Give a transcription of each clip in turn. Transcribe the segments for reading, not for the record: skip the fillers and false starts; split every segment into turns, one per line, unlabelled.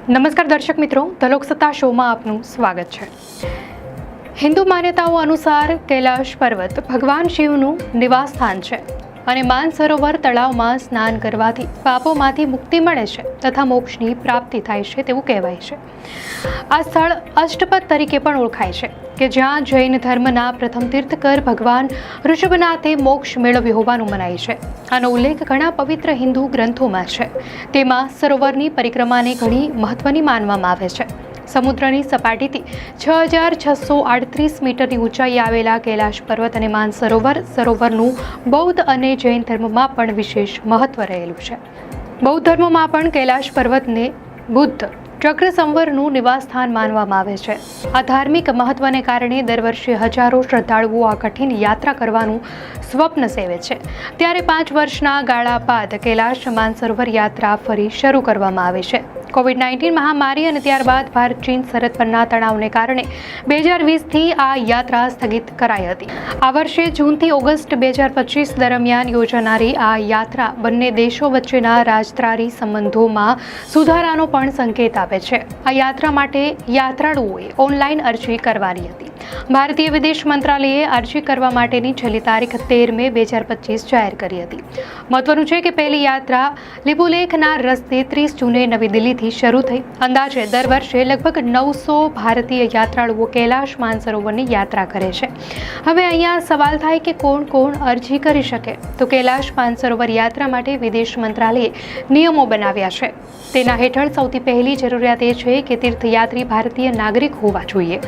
નમસ્કાર દર્શક મિત્રો, ધ લોકસત્તા શોમાં આપનું સ્વાગત છે। હિન્દુ માન્યતાઓ અનુસાર કૈલાશ પર્વત ભગવાન શિવનું નિવાસ સ્થાન છે અને માનસરોવર તળાવમાં સ્નાન કરવાથી પાપોમાંથી મુક્તિ મળે છે તથા મોક્ષની પ્રાપ્તિ થાય છે તેવું કહેવાય છે। આ સ્થળ અષ્ટપદ તરીકે પણ ઓળખાય છે કે જ્યાં જૈન ધર્મના પ્રથમ તીર્થકર ભગવાન ઋષભનાથે મોક્ષ મેળવ્યો હોવાનું મનાય છે। આનો ઉલ્લેખ ઘણા પવિત્ર હિન્દુ ગ્રંથોમાં છે। તેમાં સરોવરની પરિક્રમાને ઘણી મહત્વની માનવામાં આવે છે। સમુદ્રની સપાટીથી 6638 મીટરની ઊંચાઈ આવેલા કૈલાશ પર્વત અને માનસરોવર સરોવરનું બૌદ્ધ અને જૈન ધર્મમાં પણ વિશેષ મહત્વ રહેલું છે। બૌદ્ધ ધર્મમાં પણ કૈલાશ પર્વતને બુદ્ધ ચક્ર સંવરનું નિવાસ સ્થાન માનવામાં આવે છે। આ ધાર્મિક મહત્વને કારણે દર વર્ષે હજારો શ્રદ્ધાળુઓ આ કઠિન યાત્રા કરવાનું સ્વપ્ન સેવે છે। ત્યારે 5 વર્ષના ગાળા બાદ કૈલાશ માનસરોવર યાત્રા ફરી શરૂ કરવામાં આવી છે। કોવિડ-19 મહામારી અને ત્યારબાદ ભારત ચીન સરહદ પરના તણાવને કારણે 2020થી આ યાત્રા સ્થગિત કરાઈ હતી। આ વર્ષે જૂનથી ઓગસ્ટ 2025 દરમિયાન યોજાનારી આ યાત્રા બંને દેશો વચ્ચેના રાજદ્વારી સંબંધોમાં સુધારાનો પણ સંકેત આપે છે। આ યાત્રા માટે યાત્રાળુઓએ ઓનલાઈન અરજી કરવાની હતી। ભારતીય વિદેશ મંત્રાલયે અરજી કરવા માટેની છેલ્લી તારીખ 13 મે 2025 જાહેર કરી હતી। મહત્વનું છે કે પહેલી યાત્રા લિપુલેખના રસ્તે 30 જૂને નવી દિલ્હીથી શરૂ થઈ। અંદાજે દર વર્ષે લગભગ 900 ભારતીય યાત્રાળુઓ કૈલાશ માનસરોવરની યાત્રા કરે છે। હવે અહીંયા સવાલ થાય કે કોણ અરજી કરી શકે? તો કૈલાશ માનસરોવર યાત્રા માટે વિદેશ મંત્રાલયે નિયમો બનાવ્યા છે। તેના હેઠળ સૌથી પહેલી જરૂરિયાત એ છે કે તીર્થયાત્રી ભારતીય નાગરિક હોવા જોઈએ।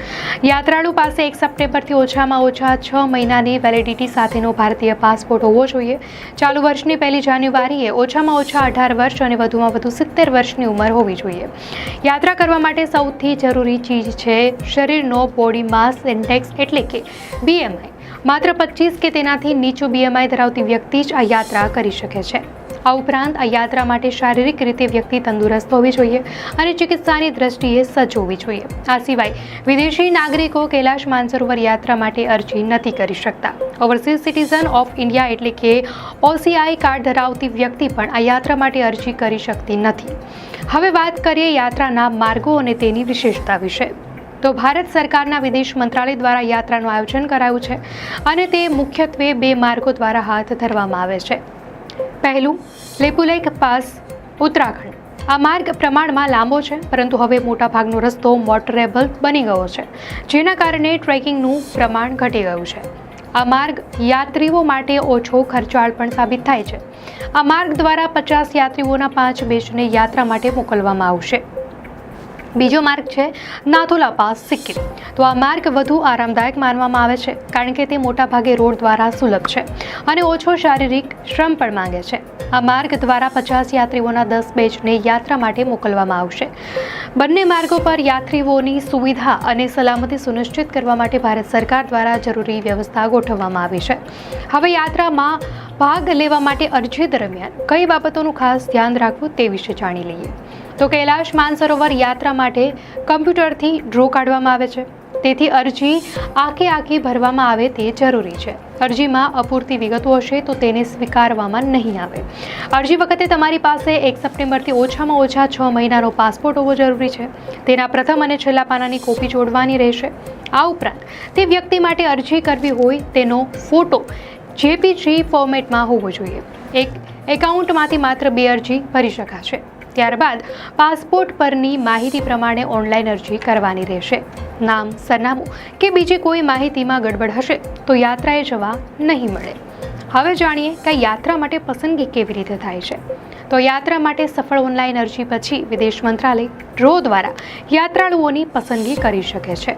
યાત્રાળુ પાસે 1 સપ્ટેમ્બરથી ઓછામાં ઓછા 6 મહિનાની વેલિડિટી સાથેનો ભારતીય પાસપોર્ટ હોવો જોઈએ। ચાલુ વર્ષની 1 જાન્યુઆરીએ ઓછામાં ઓછા 18 વર્ષ અને વધુમાં વધુ 70 વર્ષની ઉંમર હોવી જોઈએ। યાત્રા કરવા માટે સૌથી જરૂરી ચીજ છે શરીરનો બોડી માસ ઇન્ડેક્સ એટલે કે BMI। માત્ર 25 કે તેનાથી નીચું BMI ધરાવતી વ્યક્તિ જ આ યાત્રા કરી શકે છે। આ ઉપરાંત આ યાત્રા માટે શારીરિક રીતે વ્યક્તિ તંદુરસ્ત હોવી જોઈએ અને ચિકિત્સાની દ્રષ્ટિએ સજ્જ હોવી જોઈએ। આ સિવાય વિદેશી નાગરિકો કૈલાશ માનસરોવર યાત્રા માટે અરજી નથી કરી શકતા। ઓવરસીઝ સિટીઝન ઓફ ઇન્ડિયા એટલે કે OCI કાર્ડ ધરાવતી વ્યક્તિ પણ આ યાત્રા માટે અરજી કરી શકતી નથી। હવે વાત કરીએ યાત્રાના માર્ગો અને તેની વિશેષતા વિશે। તો ભારત સરકારના વિદેશ મંત્રાલય દ્વારા યાત્રાનું આયોજન કરાયું છે અને તે મુખ્યત્વે 2 માર્ગો દ્વારા હાથ ધરવામાં આવે છે। પહેલું, લિપુલેખ પાસ, ઉત્તરાખંડ। આ માર્ગ પ્રમાણમાં લાંબો છે પરંતુ હવે મોટાભાગનો રસ્તો મોટરેબલ બની ગયો છે, જેના કારણે ટ્રેકિંગનું પ્રમાણ ઘટી ગયું છે। આ માર્ગ યાત્રીઓ માટે ઓછો ખર્ચાળ પણ સાબિત થાય છે। આ માર્ગ દ્વારા 50 યાત્રીઓના 5 બેચને યાત્રા માટે મોકલવામાં આવશે। બીજો માર્ગ છે નાથુલા પાસ, સિક્કિમ। તો આ માર્ગ વધુ આરામદાયક માનવામાં આવે છે કારણ કે તે મોટાભાગે રોડ દ્વારા સુલભ છે અને ઓછો શારીરિક શ્રમ પણ માંગે છે। આ માર્ગ દ્વારા 50 યાત્રીઓના 10 બેચને યાત્રા માટે મોકલવામાં આવશે। બંને માર્ગો પર યાત્રીઓની સુવિધા અને સલામતી સુનિશ્ચિત કરવા માટે ભારત સરકાર દ્વારા જરૂરી વ્યવસ્થા ગોઠવવામાં આવી છે। હવે યાત્રામાં ભાગ લેવા માટે અરજી દરમિયાન કઈ બાબતોનું ખાસ ધ્યાન રાખવું તે વિશે જાણી લઈએ। તો કૈલાશ માનસરોવર યાત્રા માટે કમ્પ્યુટરથી ડ્રો કાઢવામાં આવે છે, તેથી અરજી આખી ભરવામાં આવે તે જરૂરી છે। અરજીમાં અપૂરતી વિગતો હશે તો તેને સ્વીકારવામાં નહીં આવે। અરજી વખતે તમારી પાસે 1 સપ્ટેમ્બરથી ઓછામાં ઓછા 6 મહિનાનો પાસપોર્ટ હોવો જરૂરી છે। તેના પ્રથમ અને છેલ્લા પાનાની કોપી જોડવાની રહેશે। આ ઉપરાંત તે વ્યક્તિ માટે અરજી કરવી હોય તેનો ફોટો JPG ફોર્મેટમાં હોવો જોઈએ। એક એકાઉન્ટમાંથી માત્ર 2 અરજી ભરી શકાશે। ત્યારબાદ પાસપોર્ટ પરની માહિતી પ્રમાણે ઓનલાઈન અરજી કરવાની રહેશે। નામ, સરનામું કે બીજી કોઈ માહિતીમાં ગડબડ હશે તો યાત્રાએ જવા નહીં મળે। હવે જાણીએ કે યાત્રા માટે પસંદગી કેવી રીતે થાય છે। તો યાત્રા માટે સફળ ઓનલાઈન અરજી પછી વિદેશ મંત્રાલય ડ્રો દ્વારા યાત્રાળુઓની પસંદગી કરી શકે છે।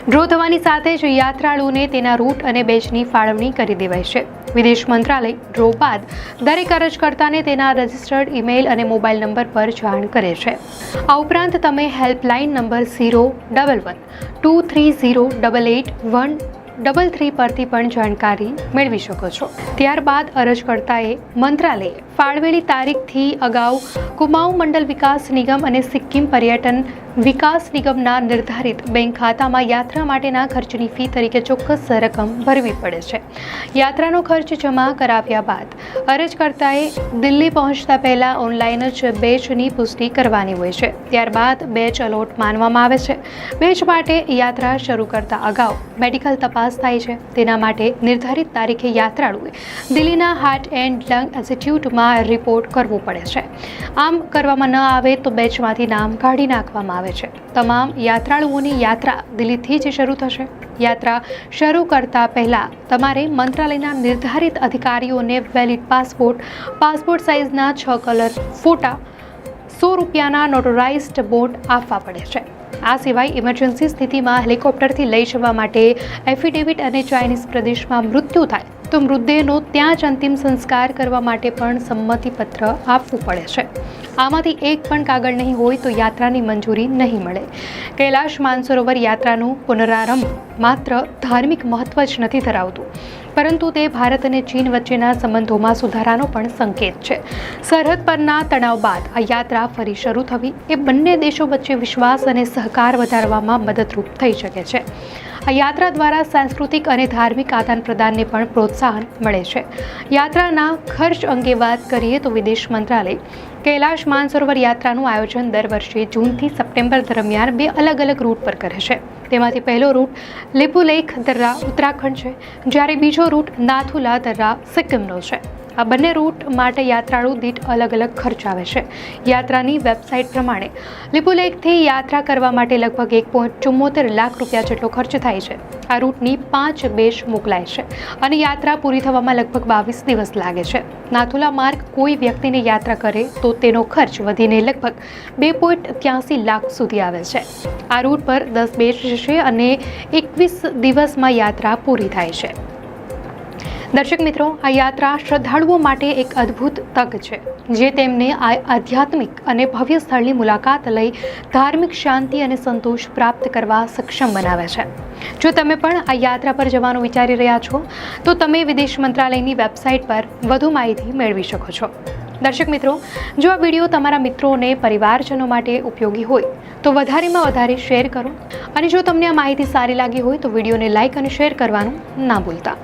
ડ્રો થવાની સાથે જ યાત્રાળુને તેના રૂટ અને બેચની ફાળવણી કરી દેવાય છે। વિદેશ મંત્રાલય ડ્રો બાદ દરેક અરજકર્તાને તેના રજિસ્ટર્ડ ઈમેલ અને મોબાઈલ નંબર પર જાણ કરે છે। આ ઉપરાંત તમે હેલ્પલાઇન નંબર 011-230-88-133 પરથી પણ જાણકારી મેળવી શકો છો। ત્યારબાદ અરજકર્તાએ મંત્રાલયે ફાળવેલી તારીખથી અગાઉ કુમાઉ મંડળ વિકાસ નિગમ અને સિક્કિમ પર્યટન વિકાસ નિગમના નિર્ધારિત બેંક ખાતામાં યાત્રા માટેના ખર્ચની ફી તરીકે ચોક્કસ રકમ ભરવી પડે છે. યાત્રાનો ખર્ચ જમા કરાવ્યા બાદ અરજકર્તાએ દિલ્હી પહોંચતા પહેલા ઓનલાઈન જ બેચની પુષ્ટિ કરવાની હોય છે. ત્યારબાદ બેચ અલોટ માનવામાં આવે છે. બેચ માટે યાત્રા શરૂ કરતા અગાઉ મેડિકલ તપાસ થાય છે. તેના માટે નિર્ધારિત તારીખે યાત્રાળુએ દિલ્હીના હાર્ટ એન્ડ લંગ ઇન્સ્ટિટ્યૂટમાં રિપોર્ટ કરવો પડે છે. આમ કરવામાં ન આવે તો બેચમાંથી નામ કાઢી નાખવામાં આવે છે. તમામ યાત્રાળુઓની યાત્રા દિલ્હીથી જ શરૂ થશે. યાત્રા શરૂ કરતા પહેલા તમારે મંત્રાલયના નિર્ધારિત અધિકારીઓને વેલિડ પાસપોર્ટ સાઇઝના 6 કલર ફોટા, ₹100 નોટરાઇઝ્ડ બોન્ડ આપવા પડે છે. આ સિવાય ઇમરજન્સી સ્થિતિમાં હેલિકોપ્ટરથી લઈ જવા માટે એફિડેવિટ અને ચાઇનીઝ પ્રદેશમાં મૃત્યુ થાય તો મૃતદેહનો ત્યાં જ અંતિમ સંસ્કાર કરવા માટે પણ સંમતિપત્ર આપવું પડે છે. આમાંથી એક પણ કાગળ નહીં હોય તો યાત્રાની મંજૂરી નહીં મળે. કૈલાશ માનસરોવર યાત્રાનું પુનરારંભ માત્ર ધાર્મિક મહત્વ જ નથી ધરાવતું, પરંતુ તે ભારત અને ચીન વચ્ચેના સંબંધોમાં સુધારાનો પણ સંકેત છે. સરહદ પરના તણાવ બાદ આ યાત્રા ફરી શરૂ થવી એ બંને દેશો વચ્ચે વિશ્વાસ અને સહકાર વધારવામાં મદદરૂપ થઈ શકે છે. આ યાત્રા દ્વારા સાંસ્કૃતિક અને ધાર્મિક આદાન પ્રદાનને પણ પ્રોત્સાહન મળે છે. યાત્રાના ખર્ચ અંગે વાત કરીએ તો વિદેશ મંત્રાલય કૈલાશ માનસરોવર યાત્રાનું આયોજન દર વર્ષે જૂનથી સપ્ટેમ્બર દરમિયાન 2 અલગ રૂટ પર કરે છે. તેમાંથી પહેલો રૂટ લિપુલેખ દર્રા ઉત્તરાખંડ છે, જ્યારે બીજો રૂટ નાથુલા દર્રા સિક્કિમનો છે. આ બંને રૂટ માટે યાત્રાળુ દીઠ અલગ ખર્ચ આવે છે. યાત્રાની વેબસાઇટ પ્રમાણે લિપુલેખથી યાત્રા કરવા માટે લગભગ ₹1.74 લાખ જેટલો ખર્ચ થાય છે. આ રૂટની 5 બેચ મોકલાય છે અને યાત્રા પૂરી થવામાં લગભગ 22 દિવસ લાગે છે. નાથુલા માર્ગ કોઈ વ્યક્તિને યાત્રા કરે તો તેનો ખર્ચ વધીને લગભગ ₹2.83 લાખ સુધી આવે છે. આ રૂટ પર 10 બેચ છે અને 21 દિવસમાં યાત્રા પૂરી થાય છે. દર્શક મિત્રો, આ યાત્રા શ્રદ્ધાળુઓ માટે એક અદ્ભુત તક છે, જે તેમને આ આધ્યાત્મિક અને ભવ્ય સ્થળની મુલાકાત લઈ ધાર્મિક શાંતિ અને સંતોષ પ્રાપ્ત કરવા સક્ષમ બનાવે છે. જો તમે પણ આ યાત્રા પર જવાનું વિચારી રહ્યા છો તો તમે વિદેશ મંત્રાલયની વેબસાઇટ પર વધુ માહિતી મેળવી શકો છો. દર્શક મિત્રો, જો આ વિડીયો તમારા મિત્રો અને પરિવારજનો માટે ઉપયોગી હોય તો વધારેમાં વધારે શેર કરો અને જો તમને આ માહિતી સારી લાગી હોય તો વિડીયોને લાઇક અને શેર કરવાનું ના ભૂલતા.